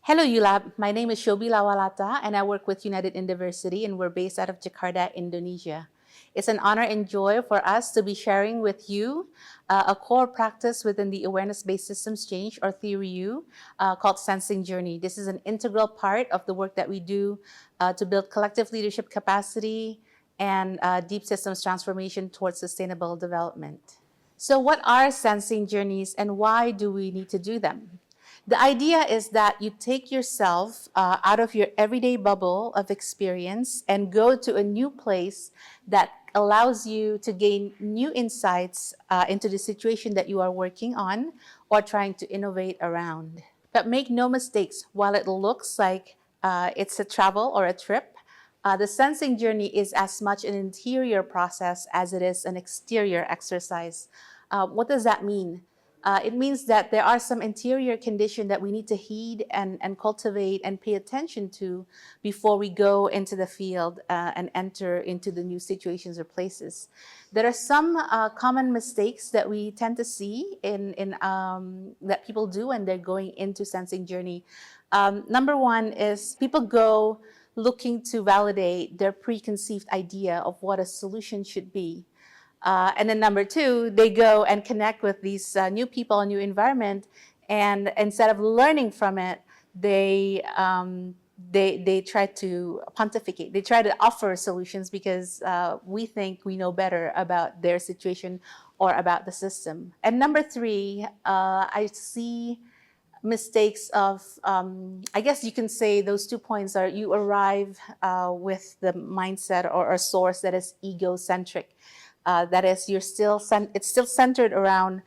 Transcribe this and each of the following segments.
Hello, ULAB. My name is Shobi Lawalata, and I work with United University, and we're based out of Jakarta, Indonesia. It's an honor and joy for us to be sharing with you a core practice within the awareness-based systems change, or Theory U, called Sensing Journey. This is an integral part of the work that we do to build collective leadership capacity and deep systems transformation towards sustainable development. So what are sensing journeys and why do we need to do them? The idea is that you take yourself out of your everyday bubble of experience and go to a new place that allows you to gain new insights into the situation that you are working on or trying to innovate around. But make no mistakes, while it looks like it's a travel or a trip, the sensing journey is as much an interior process as it is an exterior exercise. What does that mean? It means that there are some interior conditions that we need to heed and cultivate and pay attention to before we go into the field and enter into the new situations or places. There are some common mistakes that we tend to see that people do when they're going into sensing journey. Number one is people go looking to validate their preconceived idea of what a solution should be. And then number two, they go and connect with these new people, a new environment, and instead of learning from it, they try to pontificate. They try to offer solutions because we think we know better about their situation or about the system. And number three, I see mistakes of, I guess you can say those 2 points are you arrive with the mindset or a source that is egocentric. That is, it's still centered around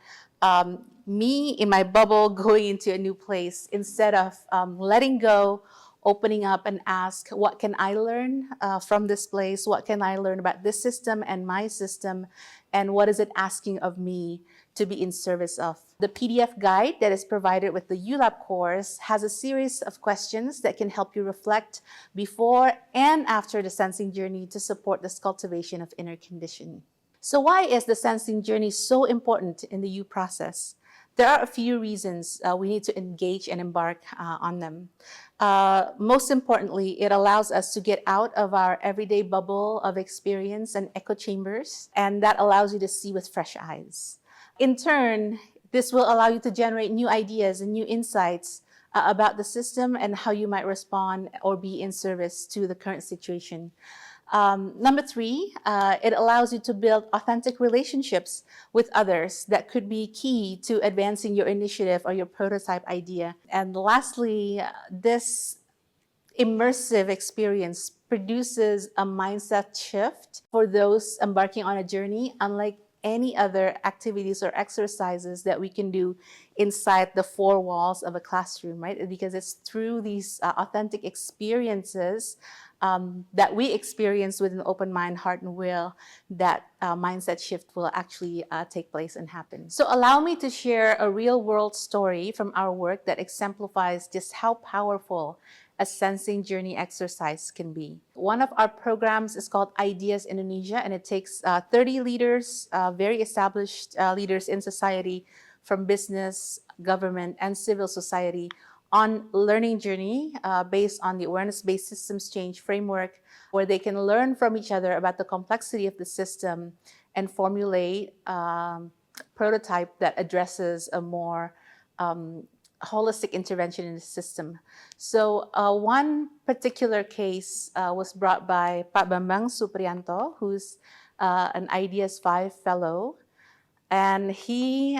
me in my bubble going into a new place instead of letting go, opening up and ask, what can I learn from this place? What can I learn about this system and my system? And what is it asking of me to be in service of? The PDF guide that is provided with the ULAB course has a series of questions that can help you reflect before and after the sensing journey to support this cultivation of inner condition. So why is the sensing journey so important in the U process? There are a few reasons we need to engage and embark on them. Most importantly, it allows us to get out of our everyday bubble of experience and echo chambers, and that allows you to see with fresh eyes. In turn, this will allow you to generate new ideas and new insights about the system and how you might respond or be in service to the current situation. Number three, it allows you to build authentic relationships with others that could be key to advancing your initiative or your prototype idea. And lastly, this immersive experience produces a mindset shift for those embarking on a journey, unlike any other activities or exercises that we can do inside the four walls of a classroom, right? Because it's through these authentic experiences that we experience with an open mind, heart, and will that mindset shift will actually take place and happen. So allow me to share a real world story from our work that exemplifies just how powerful a sensing journey exercise can be. One of our programs is called Ideas Indonesia, and it takes 30 leaders, very established leaders in society from business, government, and civil society on learning journey based on the awareness-based systems change framework, where they can learn from each other about the complexity of the system and formulate a prototype that addresses a more holistic intervention in the system. So one particular case was brought by Pak Bambang Supriyanto, who's an Ideas 5 fellow, and he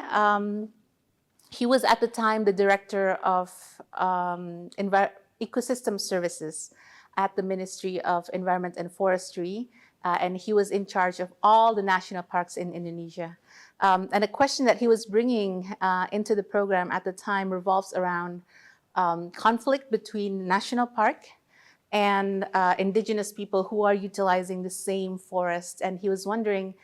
was at the time the director of ecosystem services at the Ministry of Environment and Forestry, and he was in charge of all the national parks in Indonesia. And a question that he was bringing into the program at the time revolves around conflict between national park and indigenous people who are utilizing the same forest. And he was wondering,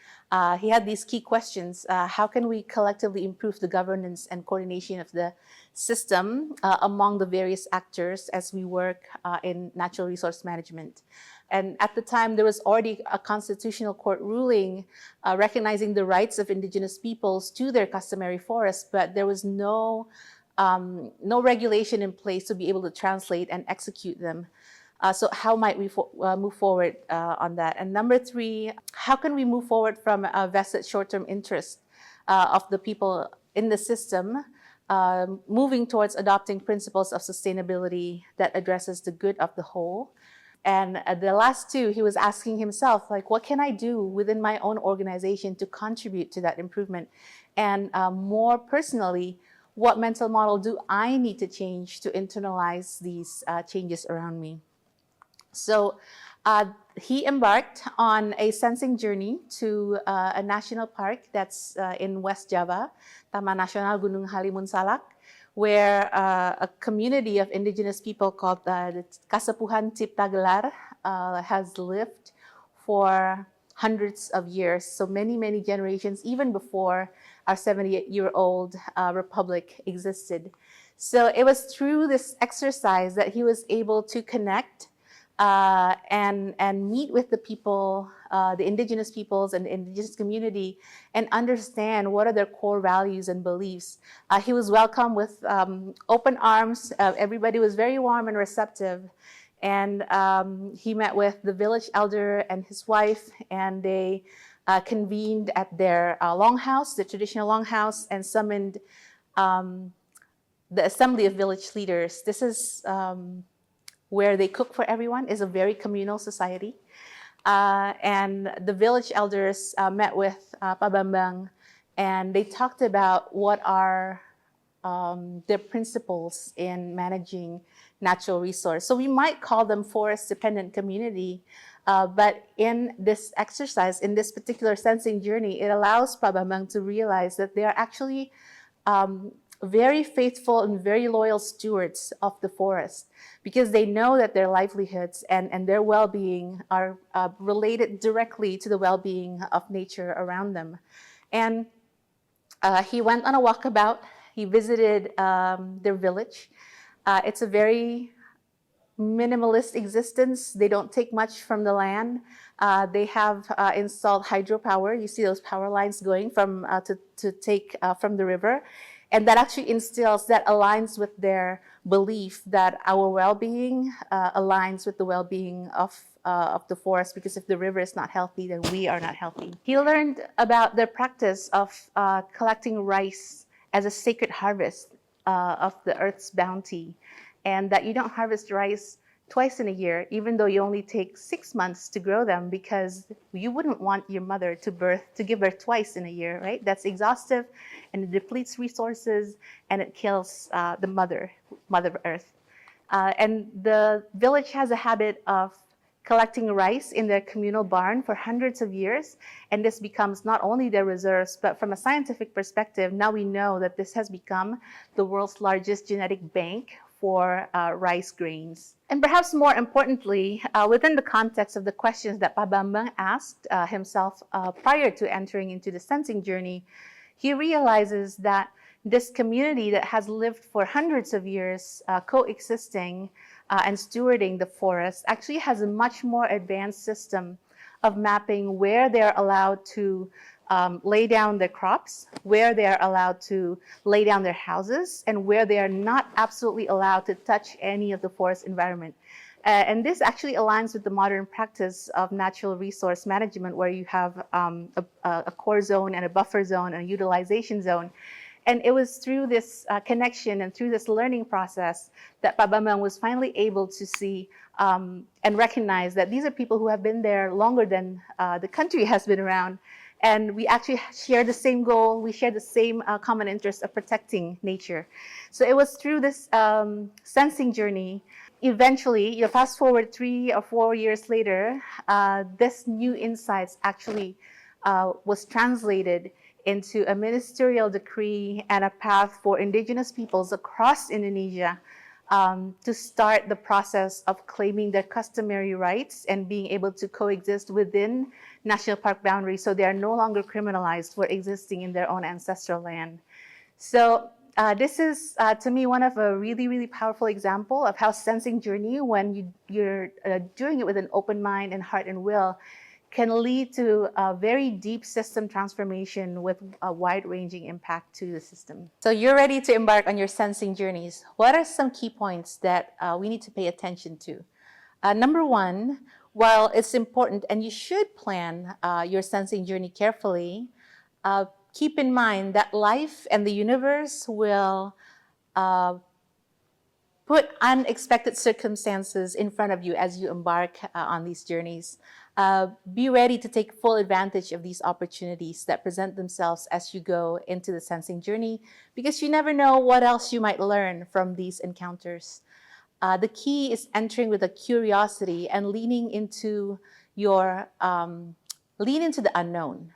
he had these key questions. How can we collectively improve the governance and coordination of the system among the various actors as we work in natural resource management? And at the time, there was already a constitutional court ruling recognizing the rights of indigenous peoples to their customary forests, but there was no no regulation in place to be able to translate and execute them. So how might we move forward on that? And number three, how can we move forward from a vested short-term interest of the people in the system, moving towards adopting principles of sustainability that addresses the good of the whole? And the last two, he was asking himself, like, what can I do within my own organization to contribute to that improvement? And more personally, what mental model do I need to change to internalize these changes around me? So he embarked on a sensing journey to a national park that's in West Java, Taman Nasional Gunung Halimun Salak, where a community of indigenous people called the Kasepuhan Cipta Gelar has lived for hundreds of years, so many, many generations, even before our 78-year-old republic existed. So it was through this exercise that he was able to connect and meet with the people, the indigenous peoples and the indigenous community, and understand what are their core values and beliefs. He was welcomed with open arms. Everybody was very warm and receptive. And he met with the village elder and his wife, and they convened at their longhouse, the traditional longhouse, and summoned the assembly of village leaders. This is where they cook for everyone. Is a very communal society. And the village elders met with Pa Bambang, and they talked about what are their principles in managing natural resource. So we might call them forest-dependent community, but in this exercise, in this particular sensing journey, it allows Pa Bambang to realize that they are actually very faithful and very loyal stewards of the forest, because they know that their livelihoods and their well-being are related directly to the well-being of nature around them. And he went on a walkabout. He visited their village. It's a very minimalist existence. They don't take much from the land. They have installed hydropower. You see those power lines going from to take from the river. And that actually instills, that aligns with their belief that our well-being aligns with the well-being of the forest, because if the river is not healthy, then we are not healthy. He learned about their practice of collecting rice as a sacred harvest of the earth's bounty, and that you don't harvest rice twice in a year, even though you only take 6 months to grow them, because you wouldn't want your mother to give birth twice in a year, right? That's exhaustive, and it depletes resources, and it kills the Mother Earth. And the village has a habit of collecting rice in their communal barn for hundreds of years, and this becomes not only their reserves, but from a scientific perspective, now we know that this has become the world's largest genetic bank for rice grains. And perhaps more importantly, within the context of the questions that Pa Bambang asked himself prior to entering into the sensing journey, he realizes that this community that has lived for hundreds of years coexisting and stewarding the forest actually has a much more advanced system of mapping where they're allowed to lay down their crops, where they are allowed to lay down their houses, and where they are not absolutely allowed to touch any of the forest environment. And this actually aligns with the modern practice of natural resource management, where you have a core zone and a buffer zone and a utilization zone. And it was through this connection and through this learning process that Pa Bambang was finally able to see and recognize that these are people who have been there longer than the country has been around. And we actually share the same goal. We share the same common interest of protecting nature. So it was through this sensing journey. Eventually, you fast forward 3 or 4 years later, this new insights actually was translated into a ministerial decree and a path for indigenous peoples across Indonesia to start the process of claiming their customary rights and being able to coexist within national park boundaries, so they are no longer criminalized for existing in their own ancestral land. So this is, to me, one of a really, really powerful example of how sensing journey, when you're doing it with an open mind and heart and will, can lead to a very deep system transformation with a wide-ranging impact to the system. So you're ready to embark on your sensing journeys. What are some key points that we need to pay attention to? Number one, while it's important and you should plan your sensing journey carefully, keep in mind that life and the universe will put unexpected circumstances in front of you as you embark on these journeys. Be ready to take full advantage of these opportunities that present themselves as you go into the sensing journey, because you never know what else you might learn from these encounters. The key is entering with a curiosity and leaning into the unknown.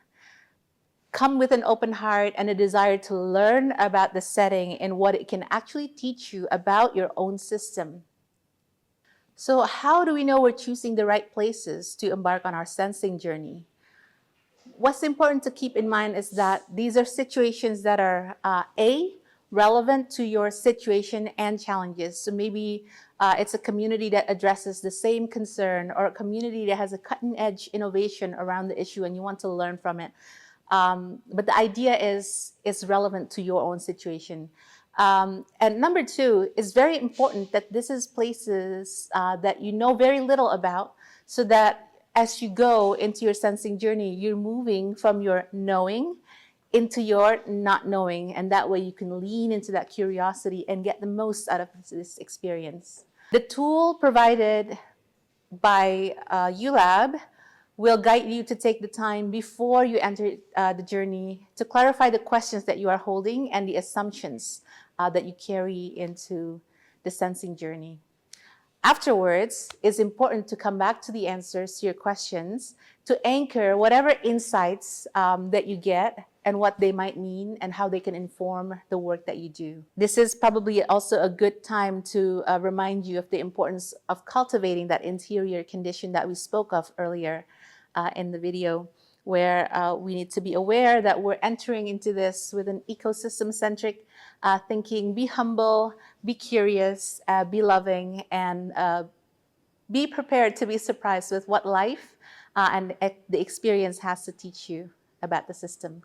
Come with an open heart and a desire to learn about the setting and what it can actually teach you about your own system. So how do we know we're choosing the right places to embark on our sensing journey? What's important to keep in mind is that these are situations that are relevant to your situation and challenges. So maybe it's a community that addresses the same concern, or a community that has a cutting-edge innovation around the issue and you want to learn from it. But the idea is relevant to your own situation. And number two, it's very important that this is places that you know very little about, so that as you go into your sensing journey, you're moving from your knowing into your not knowing. And that way you can lean into that curiosity and get the most out of this experience. The tool provided by ULab will guide you to take the time before you enter the journey to clarify the questions that you are holding and the assumptions that you carry into the sensing journey. Afterwards, it's important to come back to the answers to your questions to anchor whatever insights that you get and what they might mean and how they can inform the work that you do. This is probably also a good time to remind you of the importance of cultivating that interior condition that we spoke of earlier in the video, where we need to be aware that we're entering into this with an ecosystem-centric thinking. Be humble, be curious, be loving, and be prepared to be surprised with what life and the experience has to teach you about the system.